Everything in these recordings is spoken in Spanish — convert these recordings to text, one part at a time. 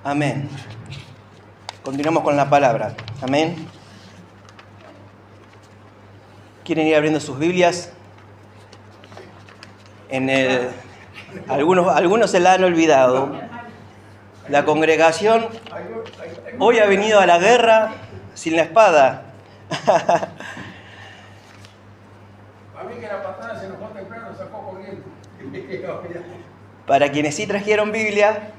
Amén. Continuamos con la palabra. Amén. ¿Quieren ir abriendo sus Biblias? Algunos se la han olvidado. La congregación hoy ha venido a la guerra sin la espada. A mí que la patada se nos fue temprano, sacó corriendo. Para quienes sí trajeron Biblia,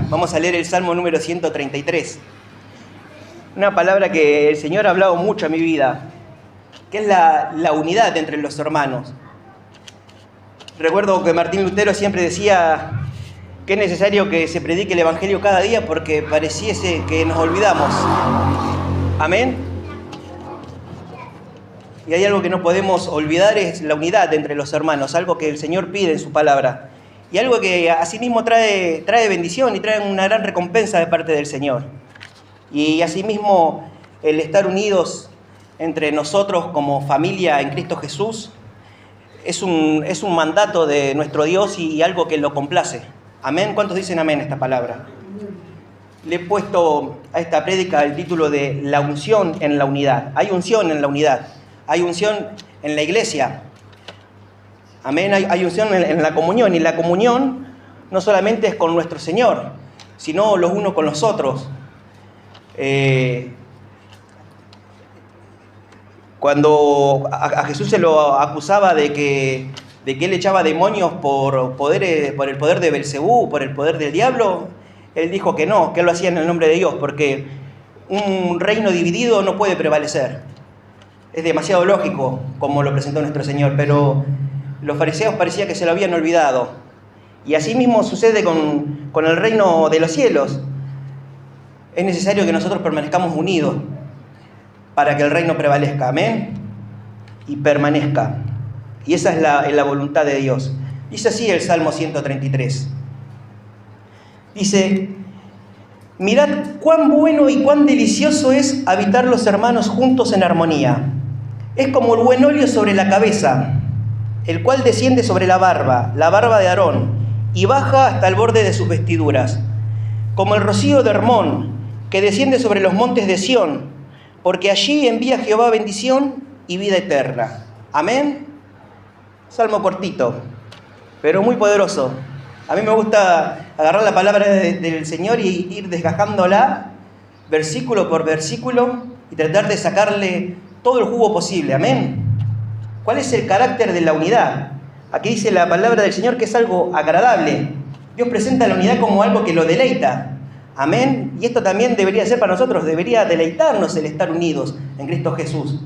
vamos a leer el Salmo número 133. Una palabra que el Señor ha hablado mucho a mi vida, que es la unidad entre los hermanos. Recuerdo que Martín Lutero siempre decía que es necesario que se predique el Evangelio cada día porque pareciese que nos olvidamos. Amén. Y hay algo que no podemos olvidar, es la unidad entre los hermanos, algo que el Señor pide en su palabra. Y algo que asimismo trae bendición y trae una gran recompensa de parte del Señor. Y asimismo el estar unidos entre nosotros como familia en Cristo Jesús es un mandato de nuestro Dios y algo que lo complace. Amén. ¿Cuántos dicen amén a esta palabra? Le he puesto a esta prédica el título de La unción en la unidad. Hay unción en la unidad. Hay unción en la iglesia. Amén. Hay unción en la comunión. Y la comunión no solamente es con nuestro Señor, sino los unos con los otros. Cuando a Jesús se lo acusaba de que él echaba demonios por el poder de Belcebú, por el poder del diablo, él dijo que no, que él lo hacía en el nombre de Dios, porque un reino dividido no puede prevalecer. Es demasiado lógico como lo presentó nuestro Señor, pero los fariseos parecía que se lo habían olvidado. Y así mismo sucede con el reino de los cielos. Es necesario que nosotros permanezcamos unidos para que el reino prevalezca. Amén. Y permanezca. Y esa es la voluntad de Dios. Dice así el Salmo 133. Dice: mirad cuán bueno y cuán delicioso es habitar los hermanos juntos en armonía. Es como el buen óleo sobre la cabeza, el cual desciende sobre la barba de Aarón, y baja hasta el borde de sus vestiduras. Como el rocío de Hermón, que desciende sobre los montes de Sión, porque allí envía Jehová bendición y vida eterna. Amén. Salmo cortito, pero muy poderoso. A mí me gusta agarrar la palabra del Señor y ir desgajándola versículo por versículo y tratar de sacarle todo el jugo posible. Amén. ¿Cuál es el carácter de la unidad? Aquí dice la palabra del Señor que es algo agradable. Dios presenta la unidad como algo que lo deleita. Amén. Y esto también debería ser para nosotros, debería deleitarnos el estar unidos en Cristo Jesús.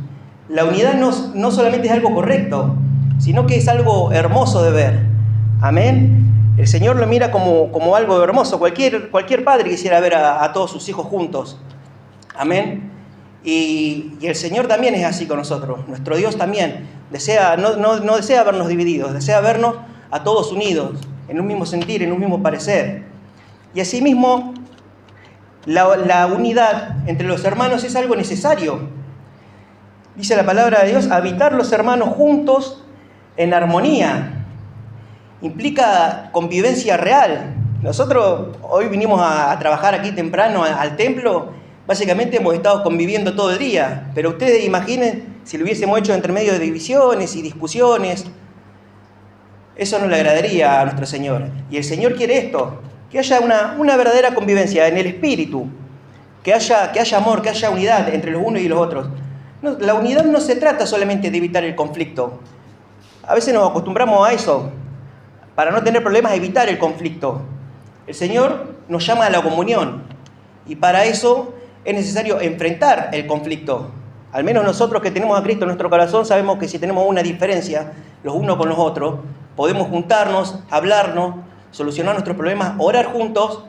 La unidad no solamente es algo correcto, sino que es algo hermoso de ver. Amén. El Señor lo mira como algo hermoso. Cualquier padre quisiera ver a todos sus hijos juntos. Amén. Y el Señor también es así con nosotros. Nuestro Dios también no desea vernos divididos, desea vernos a todos unidos, en un mismo sentir, en un mismo parecer. Y asimismo, la unidad entre los hermanos es algo necesario. Dice la palabra de Dios: habitar los hermanos juntos en armonía. Implica convivencia real. Nosotros hoy vinimos a trabajar aquí temprano al templo. Básicamente hemos estado conviviendo todo el día. Pero ustedes imaginen si lo hubiésemos hecho entre medio de divisiones y discusiones. Eso no le agradaría a nuestro Señor. Y el Señor quiere esto: que haya una verdadera convivencia en el espíritu, que haya amor, que haya unidad entre los unos y los otros. No, la unidad no se trata solamente de evitar el conflicto. A veces nos acostumbramos a eso, para no tener problemas, a evitar el conflicto. El Señor nos llama a la comunión, y para eso es necesario enfrentar el conflicto. Al menos nosotros que tenemos a Cristo en nuestro corazón sabemos que si tenemos una diferencia los unos con los otros, podemos juntarnos, hablarnos, solucionar nuestros problemas, orar juntos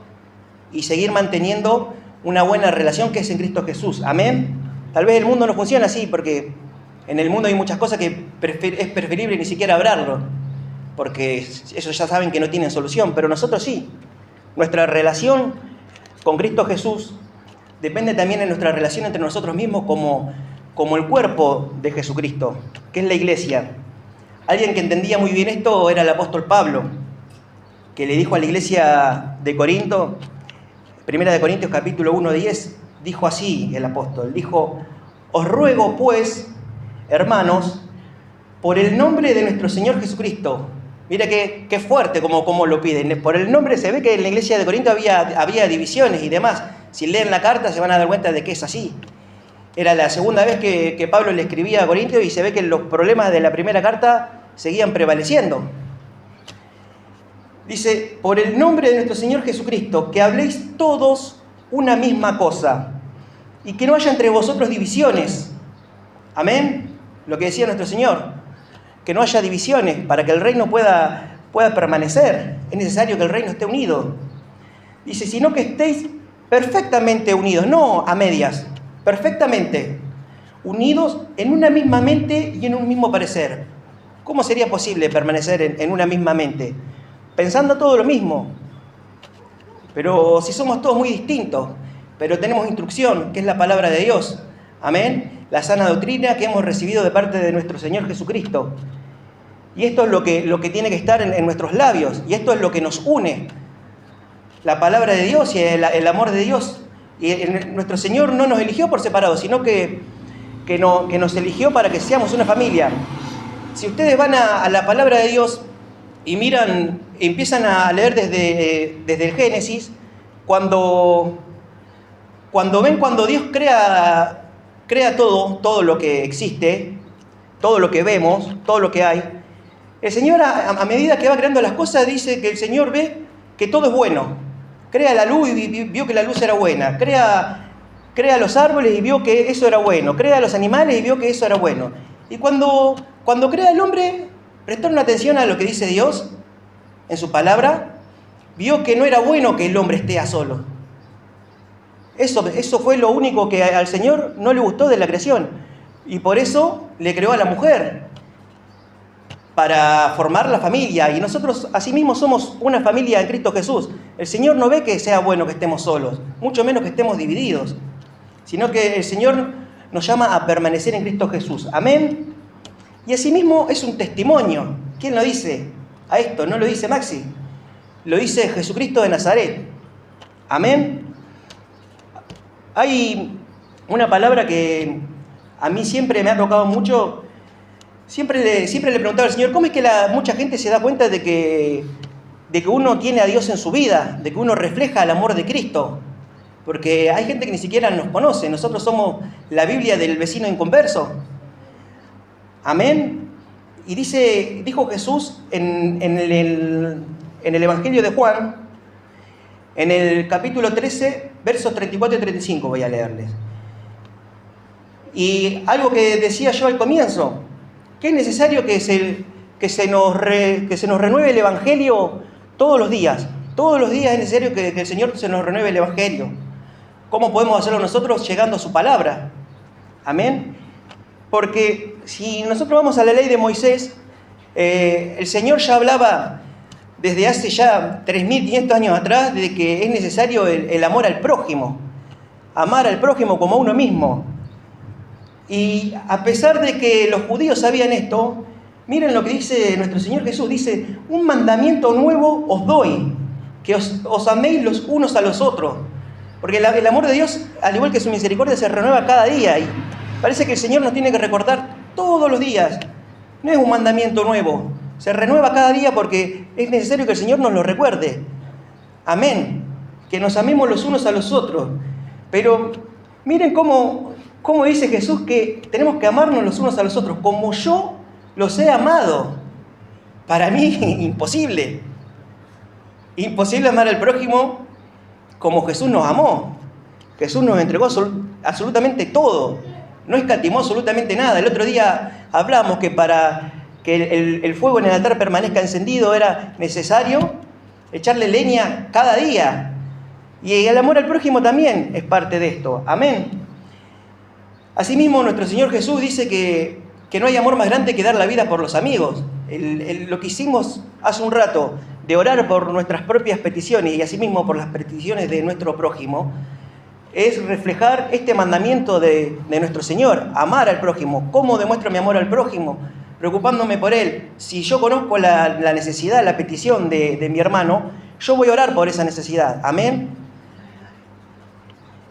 y seguir manteniendo una buena relación que es en Cristo Jesús. Amén. Tal vez el mundo no funciona así, porque en el mundo hay muchas cosas que es preferible ni siquiera hablarlo, porque ellos ya saben que no tienen solución, pero nosotros sí. Nuestra relación con Cristo Jesús depende también de nuestra relación entre nosotros mismos como el cuerpo de Jesucristo, que es la iglesia. Alguien que entendía muy bien esto era el apóstol Pablo, que le dijo a la iglesia de Corinto: Primera de Corintios capítulo 1:10, dijo así el apóstol, dijo: os ruego pues, hermanos, por el nombre de nuestro Señor Jesucristo. Mira qué fuerte como lo piden. Por el nombre, se ve que en la iglesia de Corinto había divisiones y demás. Si leen la carta se van a dar cuenta de que es así. Era la segunda vez que Pablo le escribía a Corintios y se ve que los problemas de la primera carta seguían prevaleciendo. Dice: por el nombre de nuestro Señor Jesucristo, que habléis todos una misma cosa y que no haya entre vosotros divisiones. Amén. Lo que decía nuestro Señor, que no haya divisiones para que el reino pueda permanecer. Es necesario que el reino esté unido. Dice: sino que estéis perfectamente unidos, no a medias, perfectamente unidos en una misma mente y en un mismo parecer. ¿Cómo sería posible permanecer en una misma mente? Pensando todo lo mismo. Pero si somos todos muy distintos, pero tenemos instrucción, que es la palabra de Dios. Amén. La sana doctrina que hemos recibido de parte de nuestro Señor Jesucristo. Y esto es lo que tiene que estar en nuestros labios. Y esto es lo que nos une. La palabra de Dios y el amor de Dios. Y nuestro Señor no nos eligió por separado, sino que nos eligió para que seamos una familia. Si ustedes van a la palabra de Dios y miran, empiezan a leer desde el Génesis, cuando Dios crea todo lo que existe, todo lo que vemos, todo lo que hay, el Señor a medida que va creando las cosas dice que el Señor ve que todo es bueno. Crea la luz y vio que la luz era buena. Crea los árboles y vio que eso era bueno. Crea los animales y vio que eso era bueno. Y cuando crea el hombre, prestaron atención a lo que dice Dios en su palabra, vio que no era bueno que el hombre esté a solo. Eso fue lo único que al Señor no le gustó de la creación. Y por eso le creó a la mujer, para formar la familia. Y nosotros asimismo somos una familia en Cristo Jesús. El Señor no ve que sea bueno que estemos solos, mucho menos que estemos divididos, sino que el Señor nos llama a permanecer en Cristo Jesús. Amén. Y asimismo es un testimonio. ¿Quién lo dice a esto? No lo dice Maxi, lo dice Jesucristo de Nazaret. Amén. Hay una palabra que a mí siempre me ha tocado mucho. Siempre le preguntaba al Señor: ¿cómo es que mucha gente se da cuenta de que uno tiene a Dios en su vida, de que uno refleja el amor de Cristo? Porque hay gente que ni siquiera nos conoce. Nosotros somos la Biblia del vecino inconverso. Amén. Y dijo Jesús en el Evangelio de Juan, en el capítulo 13, versos 34 y 35, voy a leerles. Y algo que decía yo al comienzo, que es necesario que se nos renueve el Evangelio todos los días. Todos los días es necesario que el Señor se nos renueve el Evangelio. ¿Cómo podemos hacerlo nosotros? Llegando a su palabra. Amén. Porque si nosotros vamos a la ley de Moisés, el Señor ya hablaba desde hace ya 3.500 años atrás de que es necesario el amor al prójimo. Amar al prójimo como a uno mismo. Y a pesar de que los judíos sabían esto, miren lo que dice nuestro Señor Jesús. Dice: un mandamiento nuevo os doy, que os améis los unos a los otros. Porque el amor de Dios, al igual que su misericordia, se renueva cada día. Y parece que el Señor nos tiene que recordar todos los días. No es un mandamiento nuevo, se renueva cada día porque es necesario que el Señor nos lo recuerde. Amén. Que nos amemos los unos a los otros. Pero miren cómo dice Jesús que tenemos que amarnos los unos a los otros. Como yo los he amado. Para mí, imposible. Imposible amar al prójimo como Jesús nos amó. Jesús nos entregó absolutamente todo. No escatimó absolutamente nada. El otro día hablamos que para que el fuego en el altar permanezca encendido era necesario echarle leña cada día. Y el amor al prójimo también es parte de esto. Amén. Asimismo, nuestro Señor Jesús dice que no hay amor más grande que dar la vida por los amigos. Lo que hicimos hace un rato, de orar por nuestras propias peticiones y asimismo por las peticiones de nuestro prójimo, es reflejar este mandamiento de nuestro Señor, amar al prójimo. ¿Cómo demuestro mi amor al prójimo? Preocupándome por él. Si yo conozco la necesidad, la petición de mi hermano, yo voy a orar por esa necesidad. Amén.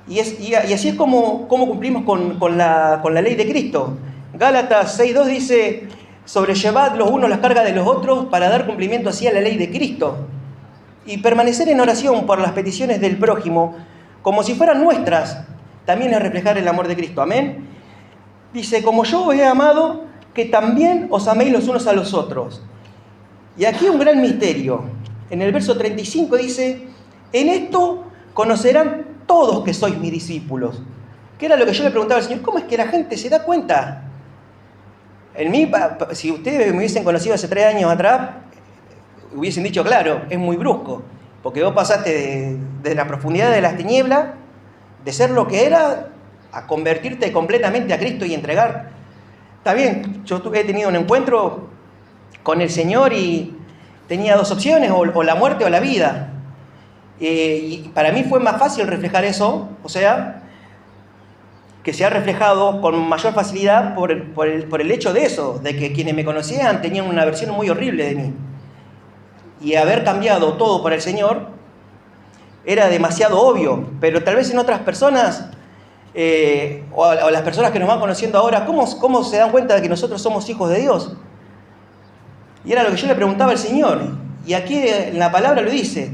Y así es como cumplimos con la ley de Cristo. Gálatas 6:2 dice, sobrellevad los unos las cargas de los otros para dar cumplimiento así a la ley de Cristo. Y permanecer en oración por las peticiones del prójimo, como si fueran nuestras, también es reflejar el amor de Cristo. Amén. Dice, como yo os he amado, que también os améis los unos a los otros. Y aquí un gran misterio. En el verso 35 dice, en esto conocerán todos que sois mis discípulos. Que era lo que yo le preguntaba al Señor, ¿cómo es que la gente se da cuenta? En mí, si ustedes me hubiesen conocido hace 3 años atrás, hubiesen dicho, claro, es muy brusco, porque vos pasaste de la profundidad de las tinieblas, de ser lo que era, a convertirte completamente a Cristo y entregar. Está bien, yo he tenido un encuentro con el Señor y tenía 2 opciones, o la muerte o la vida. Y para mí fue más fácil reflejar eso, o sea, que se ha reflejado con mayor facilidad por el hecho de eso, de que quienes me conocían tenían una versión muy horrible de mí. Y haber cambiado todo por el Señor era demasiado obvio, pero tal vez en otras personas, o las personas que nos van conociendo ahora, ¿cómo se dan cuenta de que nosotros somos hijos de Dios? Y era lo que yo le preguntaba al Señor, y aquí en la palabra lo dice,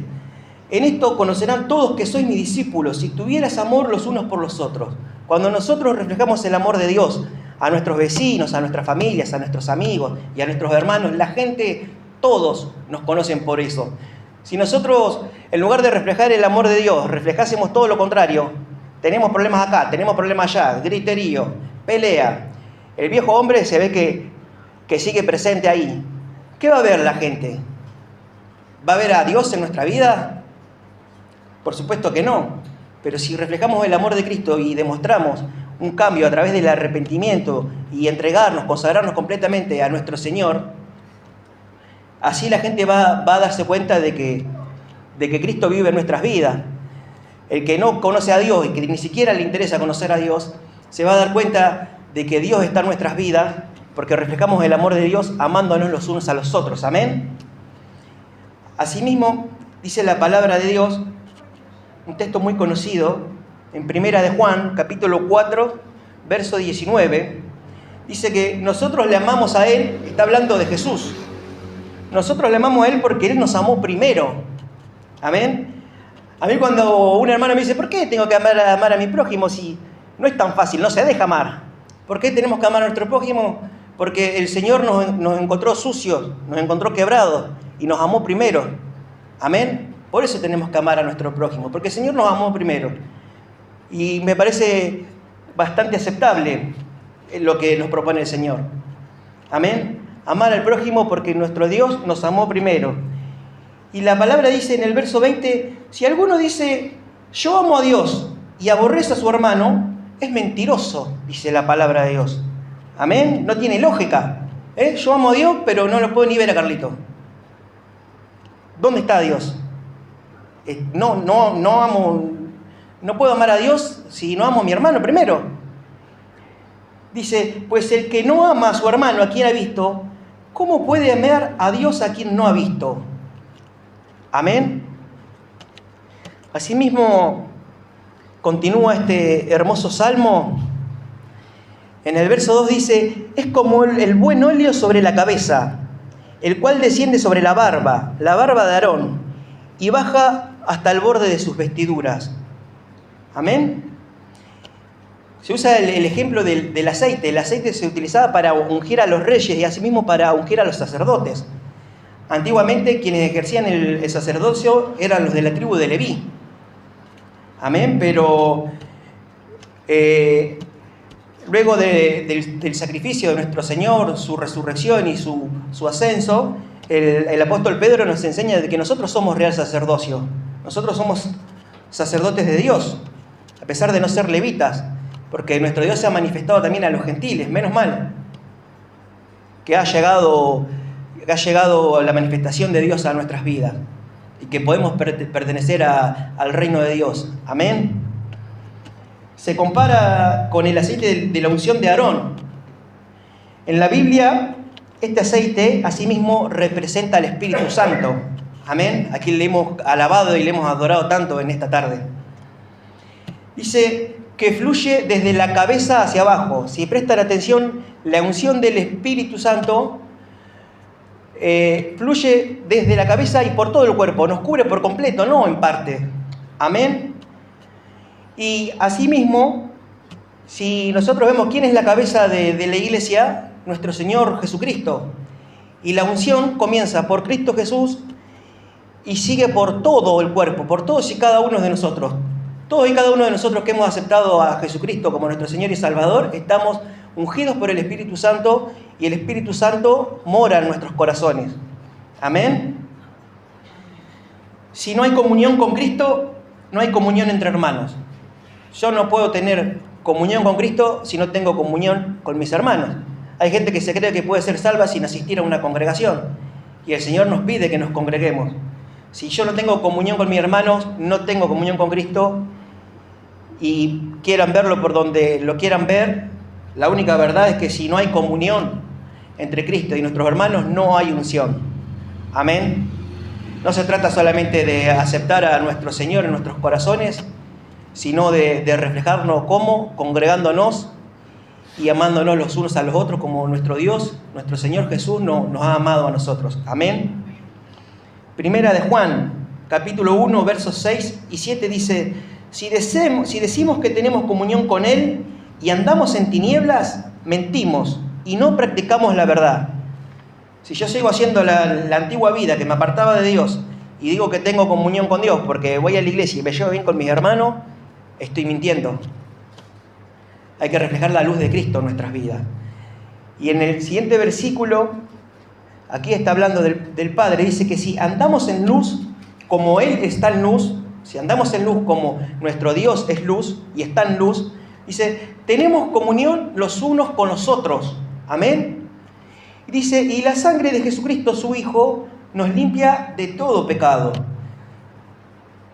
en esto conocerán todos que sois mis discípulos, si tuvieras amor los unos por los otros. Cuando nosotros reflejamos el amor de Dios a nuestros vecinos, a nuestras familias, a nuestros amigos y a nuestros hermanos, la gente, todos nos conocen por eso. Si nosotros, en lugar de reflejar el amor de Dios, reflejásemos todo lo contrario, tenemos problemas acá, tenemos problemas allá, griterío, pelea, el viejo hombre se ve que sigue presente ahí. ¿Qué va a ver la gente? ¿Va a ver a Dios en nuestra vida? Por supuesto que no, pero si reflejamos el amor de Cristo y demostramos un cambio a través del arrepentimiento y entregarnos, consagrarnos completamente a nuestro Señor, así la gente va a darse cuenta de que Cristo vive en nuestras vidas. El que no conoce a Dios y que ni siquiera le interesa conocer a Dios, se va a dar cuenta de que Dios está en nuestras vidas porque reflejamos el amor de Dios amándonos los unos a los otros. Amén. Asimismo, dice la palabra de Dios, un texto muy conocido, en Primera de Juan, capítulo 4, verso 19, dice que nosotros le amamos a Él, está hablando de Jesús. Nosotros le amamos a Él porque Él nos amó primero. Amén. A mí cuando un hermano me dice, ¿por qué tengo que amar a mi prójimo si no es tan fácil, no se deja amar? ¿Por qué tenemos que amar a nuestro prójimo? Porque el Señor nos encontró sucios, nos encontró quebrados y nos amó primero. Amén. Por eso tenemos que amar a nuestro prójimo, porque el Señor nos amó primero. Y me parece bastante aceptable lo que nos propone el Señor. Amén. Amar al prójimo porque nuestro Dios nos amó primero. Y la palabra dice en el verso 20, si alguno dice, yo amo a Dios y aborrece a su hermano, es mentiroso, dice la palabra de Dios. Amén. No tiene lógica. Yo amo a Dios, pero no lo puedo ni ver a Carlito. ¿Dónde está Dios? No puedo amar a Dios si no amo a mi hermano primero. Dice, pues el que no ama a su hermano, a quien ha visto, ¿cómo puede amar a Dios a quien no ha visto? Amén. Asimismo, continúa este hermoso salmo. En el verso 2 dice, es como el buen óleo sobre la cabeza, el cual desciende sobre la barba de Aarón, y baja hasta el borde de sus vestiduras. Amén. Se usa el ejemplo del aceite. El aceite se utilizaba para ungir a los reyes y asimismo para ungir a los sacerdotes. Antiguamente quienes ejercían el sacerdocio eran los de la tribu de Leví. Amén. Pero luego del sacrificio de nuestro Señor, su resurrección y su ascenso, el apóstol Pedro nos enseña de que nosotros somos real sacerdocio. Nosotros somos sacerdotes de Dios, a pesar de no ser levitas, porque nuestro Dios se ha manifestado también a los gentiles. Menos mal que ha llegado la manifestación de Dios a nuestras vidas y que podemos pertenecer al reino de Dios. Amén. Se compara con el aceite de la unción de Aarón. En la Biblia, este aceite asimismo representa al Espíritu Santo. Amén. A quien le hemos alabado y le hemos adorado tanto en esta tarde. Dice que fluye desde la cabeza hacia abajo. Si prestan atención, la unción del Espíritu Santo fluye desde la cabeza y por todo el cuerpo, nos cubre por completo, no en parte. Amén. Y asimismo, si nosotros vemos quién es la cabeza de la iglesia, nuestro Señor Jesucristo. Y la unción comienza por Cristo Jesús y sigue por todo el cuerpo, por todos y cada uno de nosotros. Todos y cada uno de nosotros que hemos aceptado a Jesucristo como nuestro Señor y Salvador, estamos ungidos por el Espíritu Santo y el Espíritu Santo mora en nuestros corazones. Amén. Si no hay comunión con Cristo, no hay comunión entre hermanos. Yo no puedo tener comunión con Cristo si no tengo comunión con mis hermanos. Hay gente que se cree que puede ser salva sin asistir a una congregación. Y el Señor nos pide que nos congreguemos. Si yo no tengo comunión con mis hermanos, no tengo comunión con Cristo, y quieran verlo por donde lo quieran ver, la única verdad es que si no hay comunión entre Cristo y nuestros hermanos, no hay unción. Amén. No se trata solamente de aceptar a nuestro Señor en nuestros corazones, sino de reflejarnos como congregándonos y amándonos los unos a los otros como nuestro Dios, nuestro Señor Jesús nos ha amado a nosotros. Amén. Primera de Juan, capítulo 1, versos 6 y 7 dice: si decimos que tenemos comunión con Él y andamos en tinieblas, mentimos y no practicamos la verdad. Si yo sigo haciendo la antigua vida que me apartaba de Dios y digo que tengo comunión con Dios porque voy a la iglesia y me llevo bien con mis hermanos, estoy mintiendo. Hay que reflejar la luz de Cristo en nuestras vidas. Y en el siguiente versículo, aquí está hablando del Padre, dice que si andamos en luz como Él está en luz, si andamos en luz como nuestro Dios es luz y está en luz, dice, tenemos comunión los unos con los otros. Amén. Y dice, y la sangre de Jesucristo, su Hijo, nos limpia de todo pecado.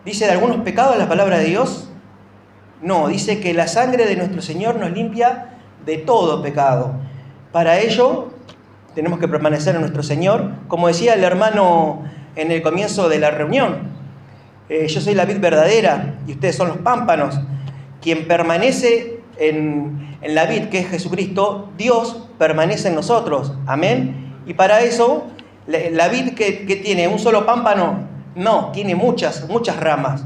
¿Dice de algunos pecados la palabra de Dios? No, dice que la sangre de nuestro Señor nos limpia de todo pecado. Para ello tenemos que permanecer en nuestro Señor. Como decía el hermano en el comienzo de la reunión, yo soy la vid verdadera y ustedes son los pámpanos. Quien permanece en la vid, que es Jesucristo, Dios permanece en nosotros. Amén. Y para eso, la vid que tiene un solo pámpano, no, tiene muchas ramas.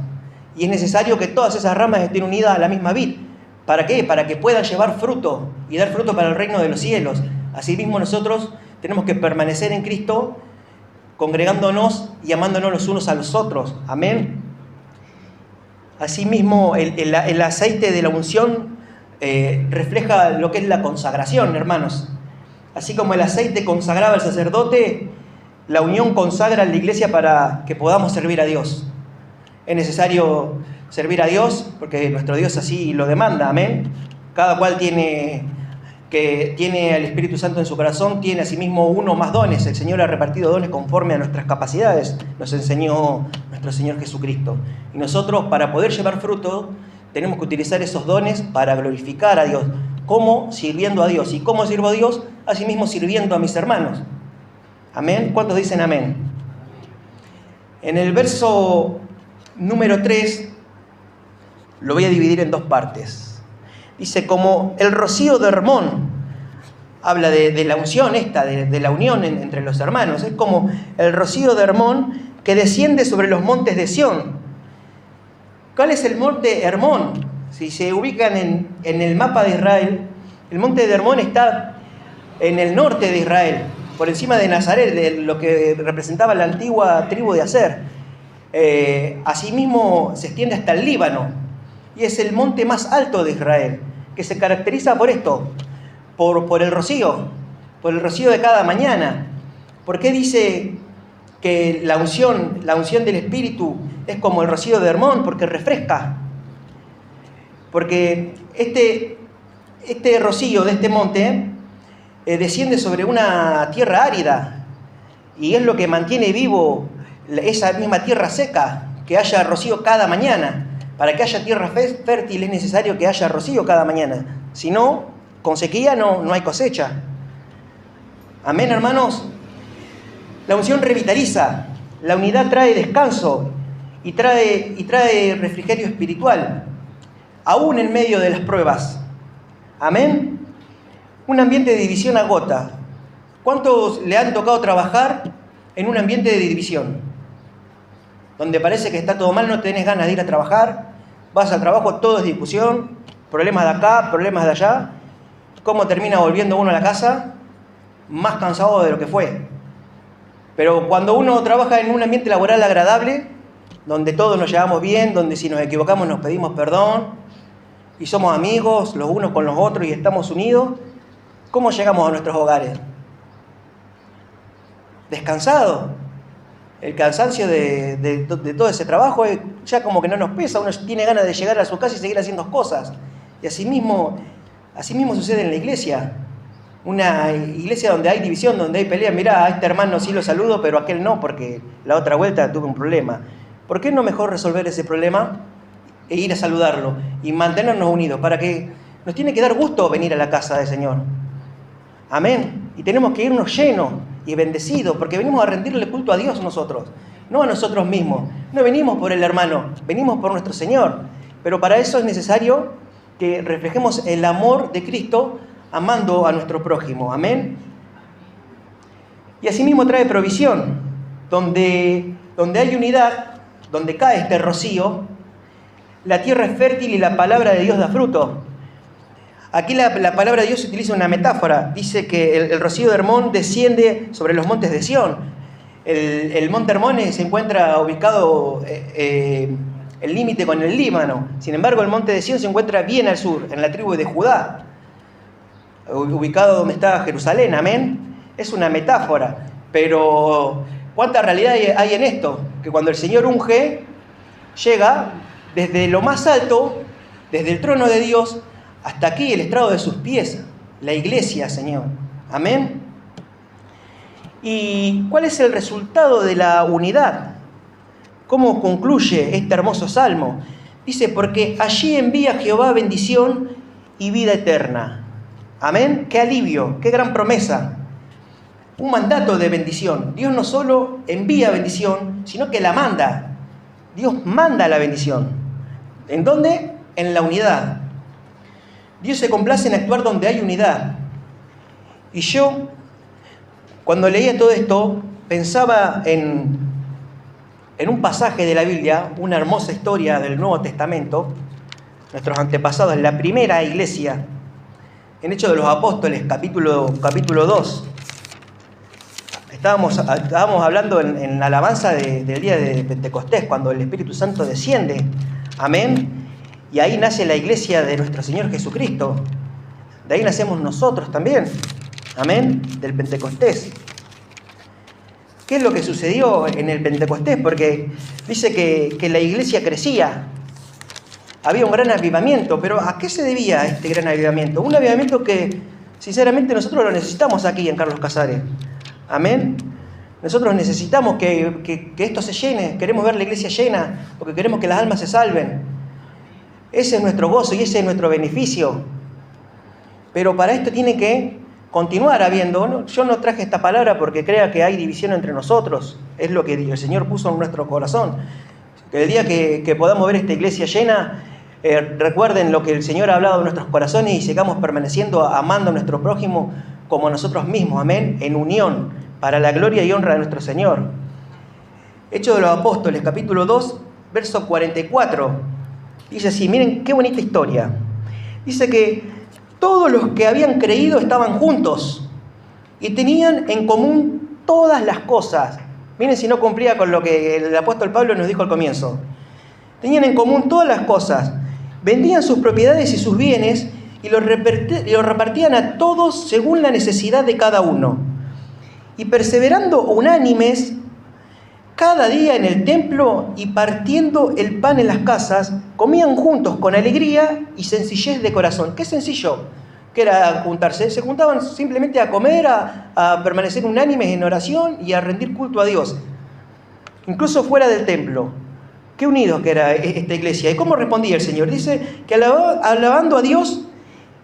Y es necesario que todas esas ramas estén unidas a la misma vid. ¿Para qué? Para que puedan llevar fruto y dar fruto para el reino de los cielos. Asimismo nosotros tenemos que permanecer en Cristo, congregándonos y amándonos los unos a los otros. Amén. Asimismo el aceite de la unción refleja lo que es la consagración, hermanos. Así como el aceite consagraba al sacerdote, la unión consagra a la iglesia para que podamos servir a Dios. Es necesario servir a Dios porque nuestro Dios así lo demanda. Amén. Cada cual tiene el Espíritu Santo en su corazón, tiene asimismo uno más dones. El Señor ha repartido dones conforme a nuestras capacidades, nos enseñó nuestro Señor Jesucristo. Y nosotros, para poder llevar fruto, tenemos que utilizar esos dones para glorificar a Dios. ¿Cómo? Sirviendo a Dios. ¿Y cómo sirvo a Dios? Asimismo sirviendo a mis hermanos. Amén. ¿Cuántos dicen amén? En el verso número 3 lo voy a dividir en dos partes. Dice, como el rocío de Hermón, habla de la unción esta, de la unión entre los hermanos. Es como el rocío de Hermón que desciende sobre los montes de Sión. ¿Cuál es el monte Hermón? Si se ubican en el mapa de Israel, el monte de Hermón está en el norte de Israel, por encima de Nazaret, de lo que representaba la antigua tribu de Aser. Asimismo se extiende hasta el Líbano. Y es el monte más alto de Israel, que se caracteriza por esto, por el rocío de cada mañana. ¿Por qué dice que la unción del Espíritu es como el rocío de Hermón? Porque refresca. Porque este rocío de este monte desciende sobre una tierra árida y es lo que mantiene vivo esa misma tierra seca, que haya rocío cada mañana. Para que haya tierra fértil es necesario que haya rocío cada mañana. Si no, con sequía no hay cosecha. Amén, hermanos. La unción revitaliza, la unidad trae descanso y trae refrigerio espiritual. aún en medio de las pruebas. Amén. Un ambiente de división agota. ¿Cuántos le han tocado trabajar en un ambiente de división? Donde parece que está todo mal, no tenés ganas de ir a trabajar, vas al trabajo, todo es discusión, problemas de acá, problemas de allá. ¿Cómo termina volviendo uno a la casa? Más cansado de lo que fue. Pero cuando uno trabaja en un ambiente laboral agradable, donde todos nos llevamos bien, donde si nos equivocamos nos pedimos perdón, y somos amigos los unos con los otros y estamos unidos, ¿cómo llegamos a nuestros hogares? Descansados. El cansancio de todo ese trabajo ya como que no nos pesa, uno tiene ganas de llegar a su casa y seguir haciendo cosas. Y así mismo sucede en la iglesia. Una iglesia donde hay división, donde hay pelea. Mirá, a este hermano sí lo saludo, pero a aquel no, porque la otra vuelta tuve un problema. ¿Por qué no mejor resolver ese problema e ir a saludarlo y mantenernos unidos? Para que nos tiene que dar gusto venir a la casa del Señor. Amén. Y tenemos que irnos llenos y bendecidos, porque venimos a rendirle culto a Dios nosotros, no a nosotros mismos. No venimos por el hermano, venimos por nuestro Señor. Pero para eso es necesario que reflejemos el amor de Cristo amando a nuestro prójimo. Amén. Y asimismo trae provisión. Donde hay unidad, donde cae este rocío, la tierra es fértil y la palabra de Dios da fruto. Aquí la palabra de Dios utiliza una metáfora. Dice que el rocío de Hermón desciende sobre los montes de Sión. El monte Hermón se encuentra ubicado el límite con el Líbano. Sin embargo, el monte de Sión se encuentra bien al sur, en la tribu de Judá, ubicado donde está Jerusalén. Amén. Es una metáfora, pero ¿cuánta realidad hay en esto? Que cuando el Señor unge, llega desde lo más alto, desde el trono de Dios, hasta aquí el estrado de sus pies, la iglesia, Señor. Amén. ¿Y cuál es el resultado de la unidad? ¿Cómo concluye este hermoso salmo? Dice, porque allí envía Jehová bendición y vida eterna. Amén. Qué alivio, qué gran promesa. Un mandato de bendición. Dios no solo envía bendición, sino que la manda. Dios manda la bendición. ¿En dónde? En la unidad. Dios se complace en actuar donde hay unidad. Y yo, cuando leía todo esto, pensaba en un pasaje de la Biblia, una hermosa historia del Nuevo Testamento, nuestros antepasados, en la primera iglesia, en Hechos de los Apóstoles, capítulo 2. Estábamos hablando en la alabanza del día de Pentecostés, cuando el Espíritu Santo desciende. Amén. Y ahí nace la iglesia de nuestro Señor Jesucristo. De ahí nacemos nosotros también. Amén. Del Pentecostés. ¿Qué es lo que sucedió en el Pentecostés? Porque dice que la iglesia crecía. Había un gran avivamiento. Pero ¿a qué se debía este gran avivamiento? Un avivamiento que, sinceramente, nosotros lo necesitamos aquí en Carlos Casares. Amén. Nosotros necesitamos que esto se llene. Queremos ver la iglesia llena, porque queremos que las almas se salven. Ese es nuestro gozo y ese es nuestro beneficio. Pero para esto tiene que continuar habiendo, ¿no? Yo no traje esta palabra porque crea que hay división entre nosotros. Es lo que el Señor puso en nuestro corazón. Que el día que podamos ver esta iglesia llena, recuerden lo que el Señor ha hablado en nuestros corazones y sigamos permaneciendo amando a nuestro prójimo como nosotros mismos. Amén. En unión, para la gloria y honra de nuestro Señor. Hechos de los Apóstoles, capítulo 2, verso 44. Dice así, miren qué bonita historia. Dice que todos los que habían creído estaban juntos y tenían en común todas las cosas. Miren si no cumplía con lo que el apóstol Pablo nos dijo al comienzo. Tenían en común todas las cosas. Vendían sus propiedades y sus bienes y los repartían a todos según la necesidad de cada uno. Y perseverando unánimes cada día en el templo y partiendo el pan en las casas, comían juntos con alegría y sencillez de corazón. ¿Qué sencillo que era juntarse? Se juntaban simplemente a comer, a permanecer unánimes en oración y a rendir culto a Dios. Incluso fuera del templo. Qué unidos que era esta iglesia. ¿Y cómo respondía el Señor? Dice que alabando a Dios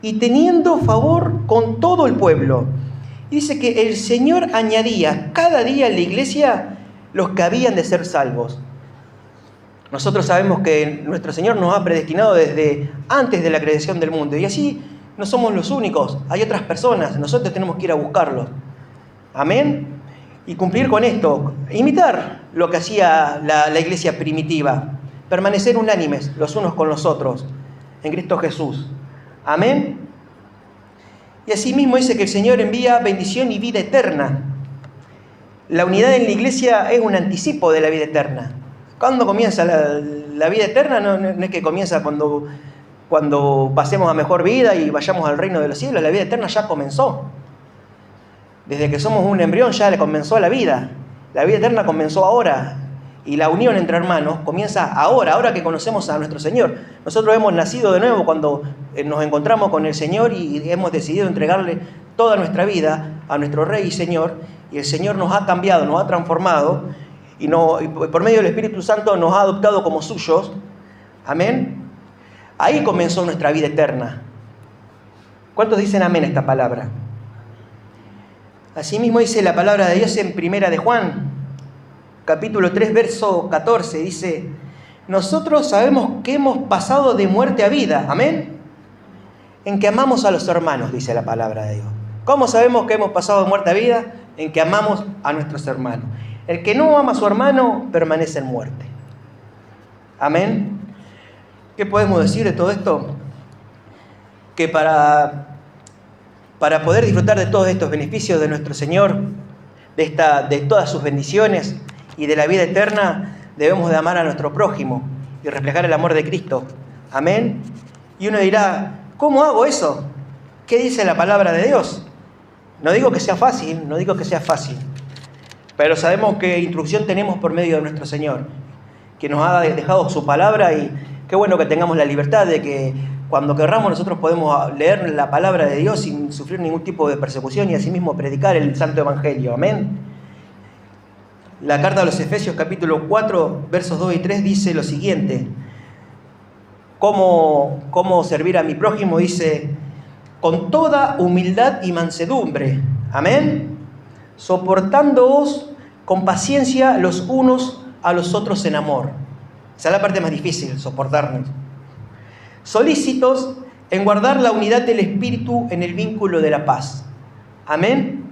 y teniendo favor con todo el pueblo. Y dice que el Señor añadía cada día en la iglesia los que habían de ser salvos. Nosotros sabemos que nuestro Señor nos ha predestinado desde antes de la creación del mundo. Y así no somos los únicos. Hay otras personas. Nosotros tenemos que ir a buscarlos. Amén. Y cumplir con esto. Imitar lo que hacía la iglesia primitiva. Permanecer unánimes los unos con los otros. En Cristo Jesús. Amén. Y asimismo dice que el Señor envía bendición y vida eterna. La unidad en la iglesia es un anticipo de la vida eterna. ¿Cuándo comienza la vida eterna? No es que comienza cuando pasemos a mejor vida y vayamos al reino de los cielos. La vida eterna ya comenzó. Desde que somos un embrión ya le comenzó la vida. La vida eterna comenzó ahora. Y la unión entre hermanos comienza ahora que conocemos a nuestro Señor. Nosotros hemos nacido de nuevo cuando nos encontramos con el Señor y hemos decidido entregarle toda nuestra vida a nuestro Rey y Señor. Y el Señor nos ha cambiado, nos ha transformado. Y por medio del Espíritu Santo nos ha adoptado como suyos. Amén. Ahí comenzó nuestra vida eterna. ¿Cuántos dicen amén a esta palabra? Asimismo dice la palabra de Dios en Primera de Juan, capítulo 3, verso 14. Dice, nosotros sabemos que hemos pasado de muerte a vida. Amén. En que amamos a los hermanos, dice la palabra de Dios. ¿Cómo sabemos que hemos pasado de muerte a vida? En que amamos a nuestros hermanos. El que no ama a su hermano permanece en muerte. Amén. ¿Qué podemos decir de todo esto? Que para poder disfrutar de todos estos beneficios de nuestro Señor, de todas sus bendiciones y de la vida eterna, debemos de amar a nuestro prójimo y reflejar el amor de Cristo. Amén. Y uno dirá, ¿cómo hago eso? ¿Qué dice la palabra de Dios? No digo que sea fácil, pero sabemos qué instrucción tenemos por medio de nuestro Señor, que nos ha dejado su palabra, y qué bueno que tengamos la libertad de que cuando querramos nosotros podemos leer la palabra de Dios sin sufrir ningún tipo de persecución y asimismo predicar el Santo Evangelio. Amén. La carta a los Efesios capítulo 4 versos 2 y 3 dice lo siguiente. ¿Cómo servir a mi prójimo? Dice, con toda humildad y mansedumbre. Amén. Soportándoos con paciencia los unos a los otros en amor. Esa es la parte más difícil, soportarnos. Solícitos en guardar la unidad del Espíritu en el vínculo de la paz. Amén.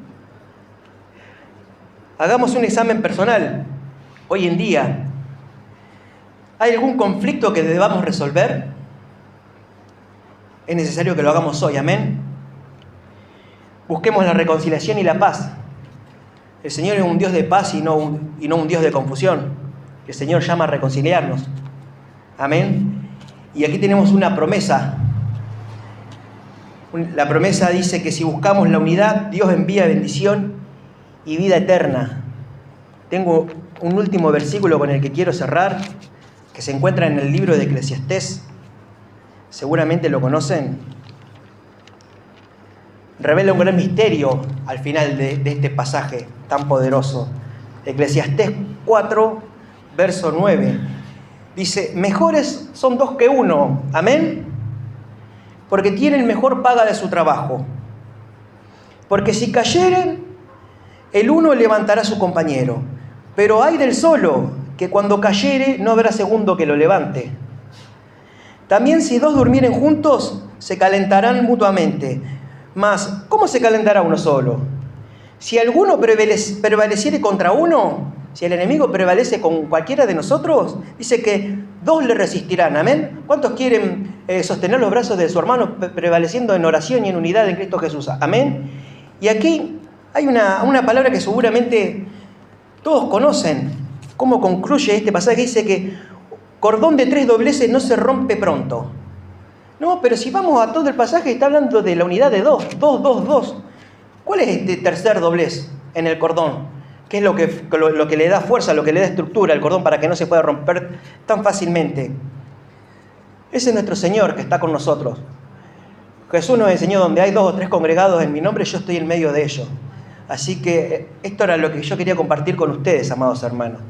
Hagamos un examen personal. Hoy en día, ¿hay algún conflicto que debamos resolver? Es necesario que lo hagamos hoy. Amén. Busquemos la reconciliación y la paz. El Señor es un Dios de paz y no un Dios de confusión. El Señor llama a reconciliarnos. Amén. Y aquí tenemos una promesa. La promesa dice que si buscamos la unidad, Dios envía bendición y vida eterna. Tengo un último versículo con el que quiero cerrar, que se encuentra en el libro de Eclesiastés. Seguramente lo conocen. Revela un gran misterio al final de este pasaje tan poderoso. Eclesiastés 4, verso 9. Dice, mejores son dos que uno. Amén. Porque tienen mejor paga de su trabajo. Porque si cayeren, el uno levantará a su compañero. Pero ay del solo, que cuando cayere no habrá segundo que lo levante. También si dos durmieren juntos, se calentarán mutuamente. Mas, ¿cómo se calentará uno solo? Si alguno prevaleciere contra uno, si el enemigo prevalece con cualquiera de nosotros, dice que dos le resistirán. Amén. ¿Cuántos quieren sostener los brazos de su hermano prevaleciendo en oración y en unidad en Cristo Jesús? Amén. Y aquí hay una palabra que seguramente todos conocen. ¿Cómo concluye este pasaje? Dice que cordón de 3 dobleces no se rompe pronto. No, pero si vamos a todo el pasaje, está hablando de la unidad de dos. ¿Cuál es este tercer doblez en el cordón? ¿Qué es lo que le da fuerza, lo que le da estructura al cordón para que no se pueda romper tan fácilmente? Ese es nuestro Señor que está con nosotros. Jesús nos enseñó, donde hay 2 o 3 congregados en mi nombre, yo estoy en medio de ellos. Así que esto era lo que yo quería compartir con ustedes, amados hermanos.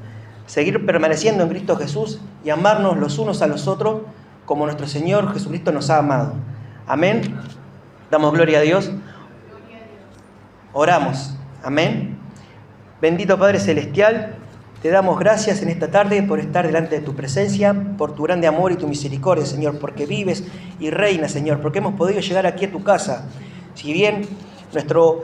Seguir permaneciendo en Cristo Jesús y amarnos los unos a los otros como nuestro Señor Jesucristo nos ha amado. Amén. Damos gloria a Dios. Oramos. Amén. Bendito Padre Celestial, Te damos gracias en esta tarde por estar delante de tu presencia, por tu grande amor y tu misericordia, Señor, porque vives y reinas, Señor, porque hemos podido llegar aquí a tu casa. Si bien nuestro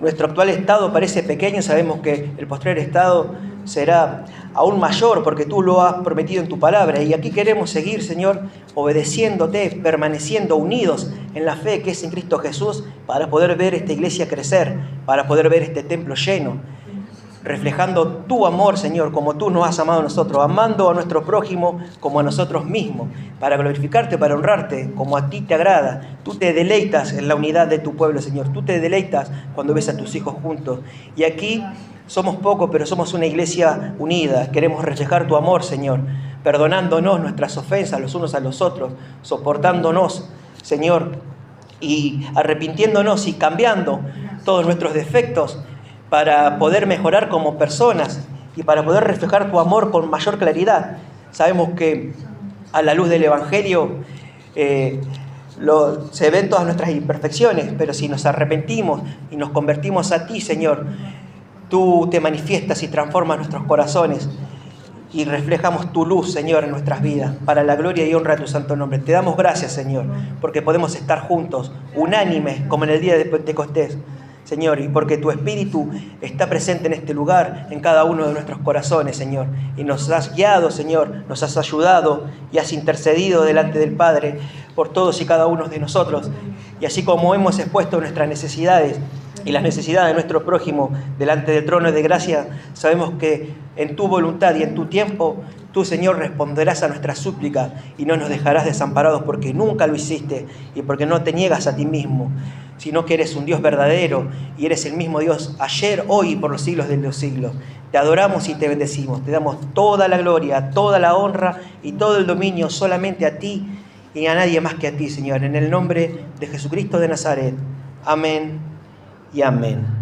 actual estado parece pequeño, sabemos que el postrer estado será aún mayor porque tú lo has prometido en tu palabra. Y aquí queremos seguir, Señor, obedeciéndote, permaneciendo unidos en la fe que es en Cristo Jesús para poder ver esta iglesia crecer, para poder ver este templo lleno, reflejando tu amor, Señor, como tú nos has amado a nosotros, amando a nuestro prójimo como a nosotros mismos, para glorificarte, para honrarte, como a ti te agrada. Tú te deleitas en la unidad de tu pueblo, Señor. Tú te deleitas cuando ves a tus hijos juntos. Y aquí somos pocos, pero somos una iglesia unida. Queremos reflejar tu amor, Señor, perdonándonos nuestras ofensas los unos a los otros, soportándonos, Señor, y arrepintiéndonos y cambiando todos nuestros defectos para poder mejorar como personas y para poder reflejar tu amor con mayor claridad. Sabemos que a la luz del Evangelio se ven todas nuestras imperfecciones, pero si nos arrepentimos y nos convertimos a ti, Señor, tú te manifiestas y transformas nuestros corazones y reflejamos tu luz, Señor, en nuestras vidas, para la gloria y honra de tu santo nombre. Te damos gracias, Señor, porque podemos estar juntos, unánimes, como en el día de Pentecostés, Señor, y porque tu Espíritu está presente en este lugar, en cada uno de nuestros corazones, Señor. Y nos has guiado, Señor, nos has ayudado y has intercedido delante del Padre por todos y cada uno de nosotros. Y así como hemos expuesto nuestras necesidades y las necesidades de nuestro prójimo delante del trono de gracia, sabemos que en tu voluntad y en tu tiempo, tú, Señor, responderás a nuestra súplica y no nos dejarás desamparados porque nunca lo hiciste y porque no te niegas a ti mismo, sino que eres un Dios verdadero y eres el mismo Dios ayer, hoy y por los siglos de los siglos. Te adoramos y te bendecimos, te damos toda la gloria, toda la honra y todo el dominio solamente a ti y a nadie más que a ti, Señor, en el nombre de Jesucristo de Nazaret. Amén y amén.